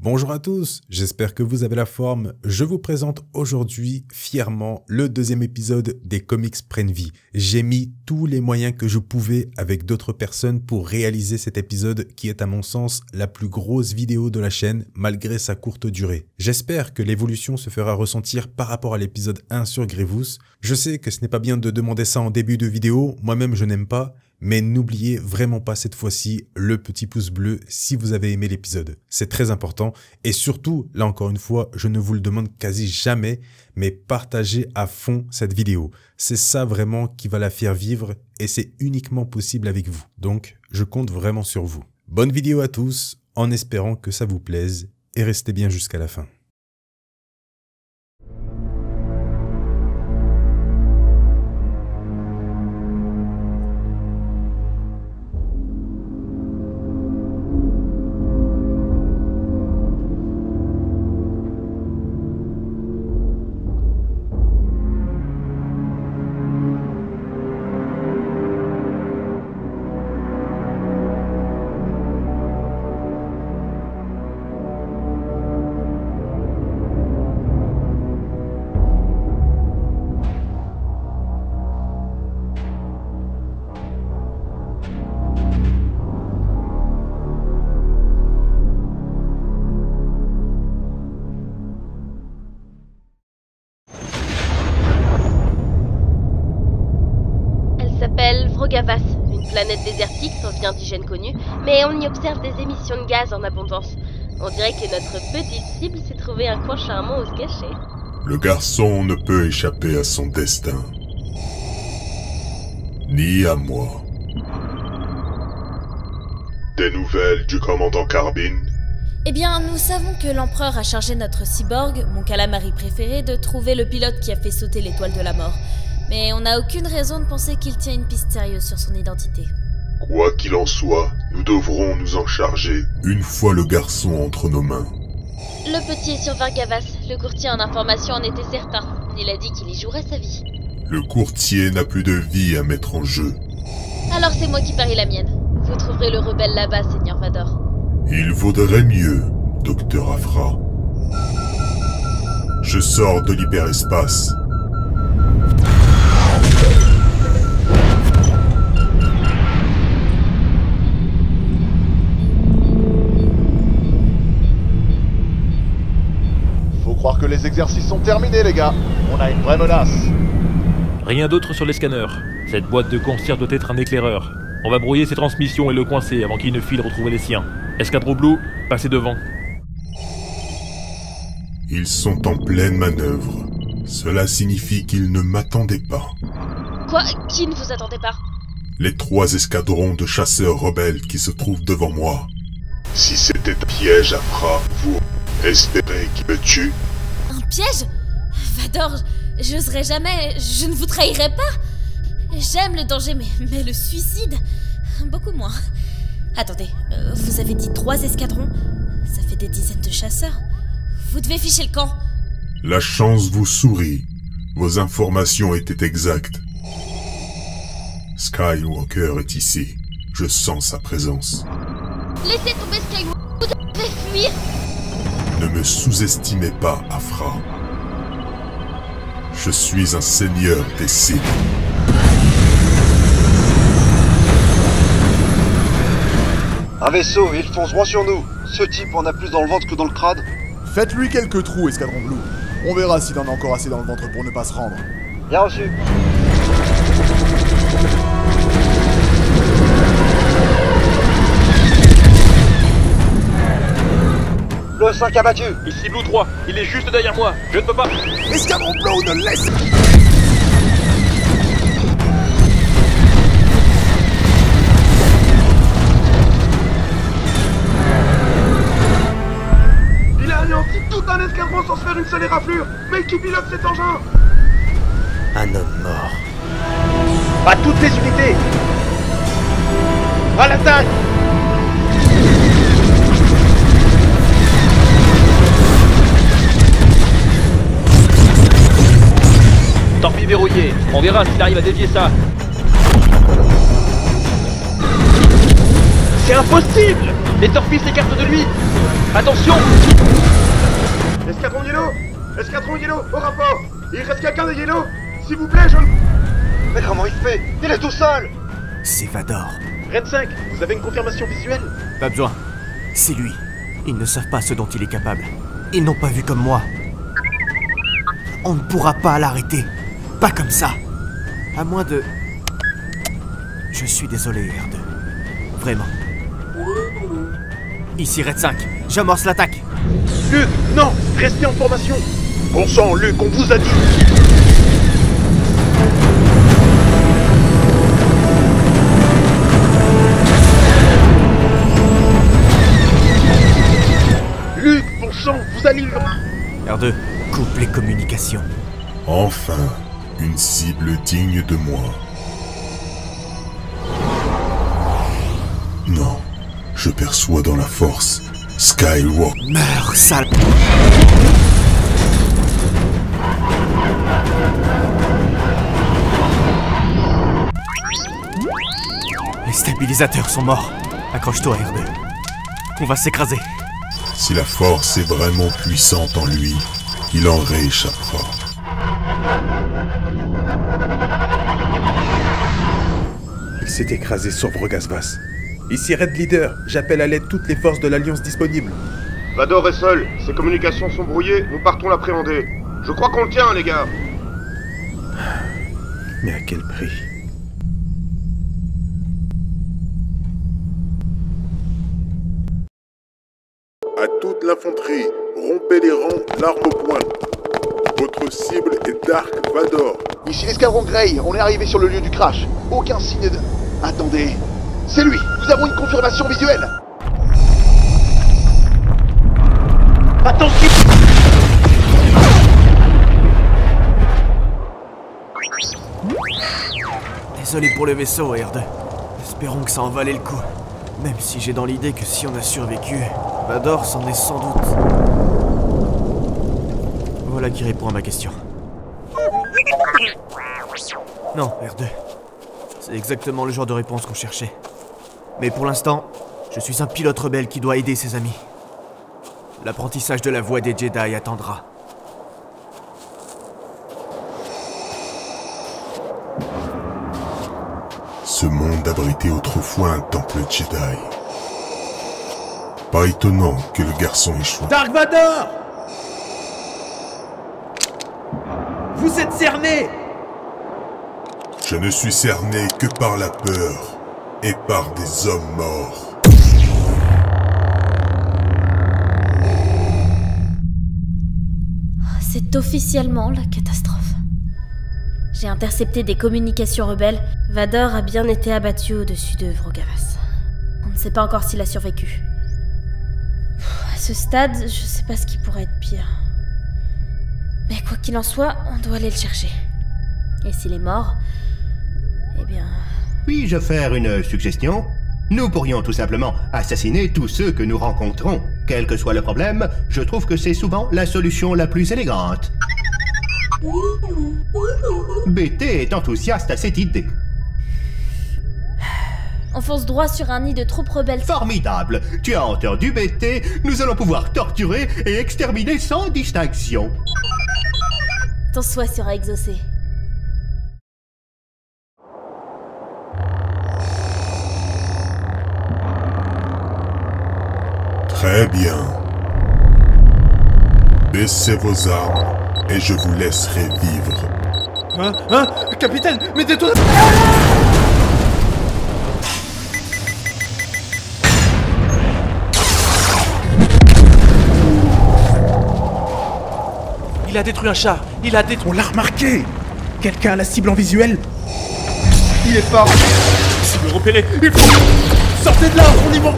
Bonjour à tous, j'espère que vous avez la forme. Je vous présente aujourd'hui fièrement le deuxième épisode des Comics Prennent Vie. J'ai mis tous les moyens que je pouvais avec d'autres personnes pour réaliser cet épisode qui est à mon sens la plus grosse vidéo de la chaîne malgré sa courte durée. J'espère que l'évolution se fera ressentir par rapport à l'épisode 1 sur Grievous. Je sais que ce n'est pas bien de demander ça en début de vidéo, moi-même je n'aime pas. Mais n'oubliez vraiment pas cette fois-ci le petit pouce bleu si vous avez aimé l'épisode. C'est très important et surtout, là encore une fois, je ne vous le demande quasi jamais, mais partagez à fond cette vidéo. C'est ça vraiment qui va la faire vivre et c'est uniquement possible avec vous. Donc, je compte vraiment sur vous. Bonne vidéo à tous, en espérant que ça vous plaise et restez bien jusqu'à la fin. Vrogavas, une planète désertique sans vie indigène connue, mais on y observe des émissions de gaz en abondance. On dirait que notre petite cible s'est trouvé un coin charmant où se cacher. Le garçon ne peut échapper à son destin. Ni à moi. Des nouvelles du commandant Carbine? Eh bien, nous savons que l'empereur a chargé notre cyborg, mon calamari préféré, de trouver le pilote qui a fait sauter l'étoile de la mort. Mais on n'a aucune raison de penser qu'il tient une piste sérieuse sur son identité. Quoi qu'il en soit, nous devrons nous en charger une fois le garçon entre nos mains. Le petit est sur Vargavas. Le courtier en information en était certain. Il a dit qu'il y jouerait sa vie. Le courtier n'a plus de vie à mettre en jeu. Alors c'est moi qui parie la mienne. Vous trouverez le rebelle là-bas, Seigneur Vador. Il vaudrait mieux, Docteur Aphra. Je sors de l'hyperespace. Croire que les exercices sont terminés, les gars. On a une vraie menace. Rien d'autre sur les scanners. Cette boîte de concierge doit être un éclaireur. On va brouiller ses transmissions et le coincer avant qu'il ne file retrouver les siens. Escadron Blue, passez devant. Ils sont en pleine manœuvre. Cela signifie qu'ils ne m'attendaient pas. Quoi? Qui ne vous attendait pas? Les 3 escadrons de chasseurs rebelles qui se trouvent devant moi. Si c'était un piège, Aphra, vous espérez qu'ils me tuent? Un piège? Vador, j'oserais jamais, je ne vous trahirai pas. J'aime le danger, mais le suicide, beaucoup moins. Attendez, vous avez dit 3 escadrons? Ça fait des dizaines de chasseurs. Vous devez ficher le camp. La chance vous sourit. Vos informations étaient exactes. Skywalker est ici. Je sens sa présence. Laissez tomber Skywalker, vous devez fuir. Ne me sous-estimez pas, Aphra. Je suis un seigneur des Sith. Un vaisseau, il fonce droit sur nous. Ce type en a plus dans le ventre que dans le crâne. Faites-lui quelques trous, Escadron Blue. On verra s'il en a encore assez dans le ventre pour ne pas se rendre. Bien reçu. Le 5 abattu. Ici Blue 3, il est juste derrière moi. Je ne peux pas... Escadron Blue, ne laisse... Il a anéanti tout un escadron sans se faire une seule éraflure. Mais qui pilote cet engin? Un homme mort. À toutes les unités. À l'attaque. Torpille verrouillée, on verra s'il arrive à dévier ça. C'est impossible! Les torpilles s'écartent de lui. Attention! Escadron Yellow! Escadron Yellow, au rapport! Il reste quelqu'un de Yellow? S'il vous plaît, je... Mais comment il fait? Il est tout seul! C'est Vador. Red 5, vous avez une confirmation visuelle? Pas besoin. C'est lui. Ils ne savent pas ce dont il est capable. Ils n'ont pas vu comme moi. On ne pourra pas l'arrêter. Pas comme ça. À moins de... Je suis désolé, R2. Vraiment. Ici Red 5. J'amorce l'attaque. Luke, non! Restez en formation! Bon sang, Luke, on vous a dit! Luke, bon sang, vous allez... R2, coupe les communications. Enfin, une cible digne de moi. Non, je perçois dans la force Skywalker. Meurs, sale... Les stabilisateurs sont morts. Accroche-toi, R2. On va s'écraser. Si la force est vraiment puissante en lui, il en rééchappera. Il s'est écrasé sur Vrogasvas. Ici Red Leader, j'appelle à l'aide toutes les forces de l'Alliance disponibles. Vador est seul, ses communications sont brouillées, nous partons l'appréhender. Je crois qu'on le tient, les gars. Mais à quel prix? À toute l'infanterie, rompez les rangs, l'arme au poing. Votre cible est Dark Vador. Ici l'escadron Grey, on est arrivé sur le lieu du crash. Aucun signe de... Attendez... C'est lui! Nous avons une confirmation visuelle! Attention! Désolé pour le vaisseau, R2. Espérons que ça en valait le coup. Même si j'ai dans l'idée que si on a survécu, Vador s'en est sans doute. Voilà qui répond à ma question. Non, R2. C'est exactement le genre de réponse qu'on cherchait. Mais pour l'instant, je suis un pilote rebelle qui doit aider ses amis. L'apprentissage de la voie des Jedi attendra. Ce monde abritait autrefois un temple Jedi. Pas étonnant que le garçon échoue. Dark Vador! Vous êtes cerné! Je ne suis cerné que par la peur et par des hommes morts. C'est officiellement la catastrophe. J'ai intercepté des communications rebelles. Vador a bien été abattu au-dessus de Vrogasvas. On ne sait pas encore s'il a survécu. À ce stade, je sais pas ce qui pourrait être pire. Mais quoi qu'il en soit, on doit aller le chercher. Et s'il est mort, eh bien... Puis-je faire une suggestion? Nous pourrions tout simplement assassiner tous ceux que nous rencontrons. Quel que soit le problème, je trouve que c'est souvent la solution la plus élégante. BT est enthousiaste à cette idée. On fonce droit sur un nid de troupes rebelles. Formidable! Tu as entendu, BT? Nous allons pouvoir torturer et exterminer sans distinction. Ton souhait sera exaucé. Très bien. Baissez vos armes et je vous laisserai vivre. Hein? Capitaine, mais détourne... Il a détruit un char! Il a détruit... On l'a remarqué! Quelqu'un a la cible en visuel? Il est fort. Cible repérée! Il faut... Sortez de là, on y va!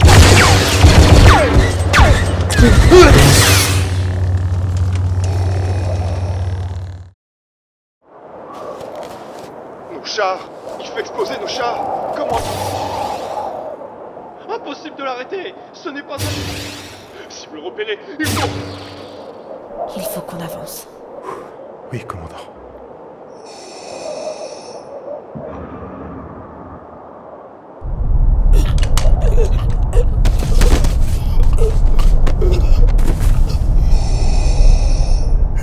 Nos chars. Il fait exploser nos chars. Comment? Impossible de l'arrêter. Ce n'est pas un... Cible repérée! Il faut... Il faut qu'on avance. Oui, commandant.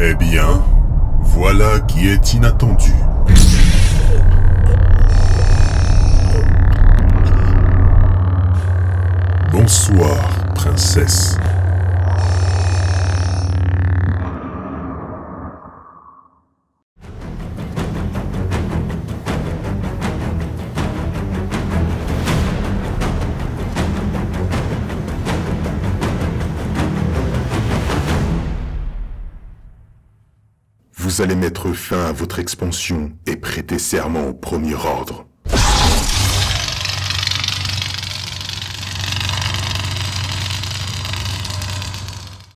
Eh bien, voilà qui est inattendu. Bonsoir, princesse. Vous allez mettre fin à votre expansion et prêter serment au premier ordre.